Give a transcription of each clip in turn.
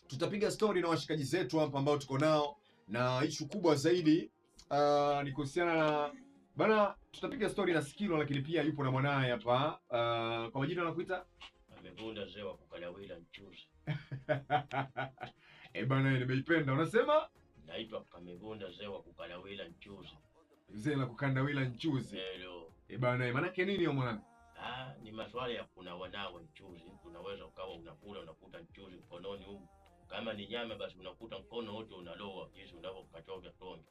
tutapiga story na washikaji zetu hapa ambao tuko nao, na issue kubwa zaidi ni kuhusiana na bana, tutapiga story na Skilo, lakini pia yupo na mwanaye hapa. Kwa majina anakuita Amevunda zee wa kukalawila mchuzi. Bana, nimeipenda. Unasema naitwa Kamevunda zee wa kukalawila mchuzi. Mzee la kukandawila mchuzi. Hello. Bana, maana yake nini hiyo mwanangu? Ni maswala ya kuna wanawe mchuzi. Unaweza ukawa unakula unakuta mchuzi mkononi huko. Kama ni nyama basi unakuta mkono wote unaloa jinsi unavyokachovya tonge.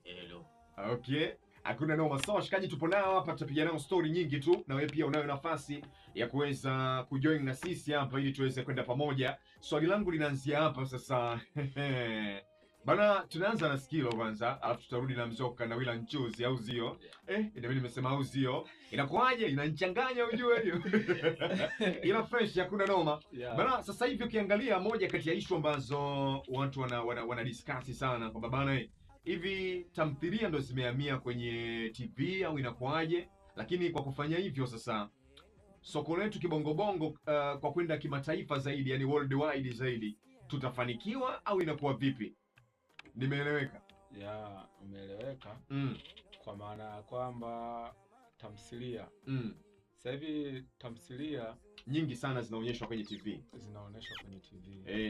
Hello. Okay. Hakuna noma. Sawa washikaji, tupo nao hapa, tutapiga nao story nyingi tu, na wewe pia unayo nafasi ya kuweza kujoin na sisi hapa ili tuweze kwenda pamoja. Swali langu linaanzia hapa sasa. Bana, tunaanza na Skilo kwanza, alafu tutarudi na mzee kukandawila mchuzi, au zio? Ndio nimesema au zio. Inakuaje? Inanichanganya ujue hiyo. Ila fresh, hakuna noma. Bana, sasa hivi ukiangalia moja kati ya issue ambazo watu wana discuss sana kwamba bana, hivi tamthilia ndo zimehamia kwenye TV au inakuaje? Lakini kwa kufanya hivyo sasa soko letu kibongobongo kwa kwenda kimataifa zaidi, yani worldwide zaidi, tutafanikiwa au inakuwa vipi? Nimeeleweka? Ya, umeeleweka. Kwa maana ya kwamba tamthilia sasa hivi tamthilia nyingi sana zinaonyeshwa kwenye TV.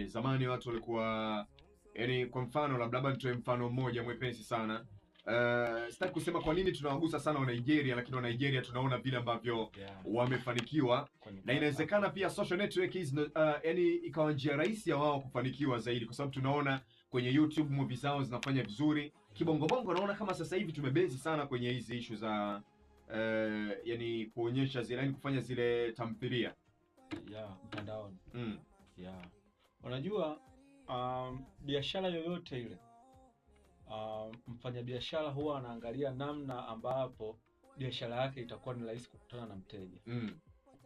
Zamani watu walikuwa, yani kwa mfano labda nitoe mfano mmoja mwepesi sana. Sitaki kusema kwa nini tunawagusa sana wa Nigeria, lakini wa Nigeria tunaona vile ambavyo wamefanikiwa, na inawezekana pia social network yani ikawa njia rahisi ya wao kufanikiwa zaidi, kwa sababu tunaona kwenye YouTube movie zao zinafanya vizuri. Kibongobongo naona kama sasa hivi tumebezi sana kwenye hizi issue za yani kuonyesha zile, yani kufanya zile tamthilia mtandaoni. Unajua biashara yoyote ile, mfanyabiashara huwa anaangalia namna ambapo biashara yake itakuwa ni rahisi kukutana na mteja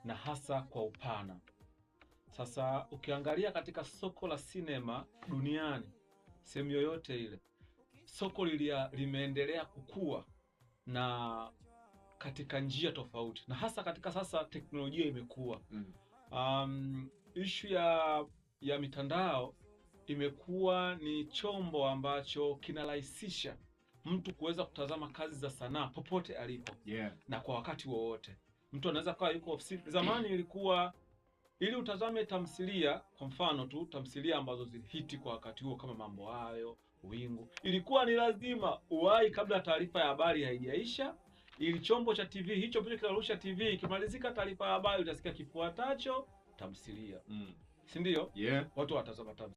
na hasa kwa upana. Sasa ukiangalia katika soko la sinema duniani, sehemu yoyote ile, soko limeendelea kukua na katika njia tofauti, na hasa katika sasa teknolojia imekuwa. Issue ya mitandao imekuwa ni chombo ambacho kinarahisisha mtu kuweza kutazama kazi za sanaa popote alipo, na kwa wakati wowote. Mtu anaweza kuwa yuko ofisini. Zamani ilikuwa ili utazame tamthilia, kwa mfano tu tamthilia ambazo zilihiti kwa wakati huo kama Mambo Hayo, Wingu, ilikuwa ni lazima uwahi kabla taarifa ya habari haijaisha, ili chombo cha TV hicho pia kinarusha TV, ikimalizika taarifa ya habari utasikia kifuatacho tamthilia. Si ndio? Watu watazama tamthilia.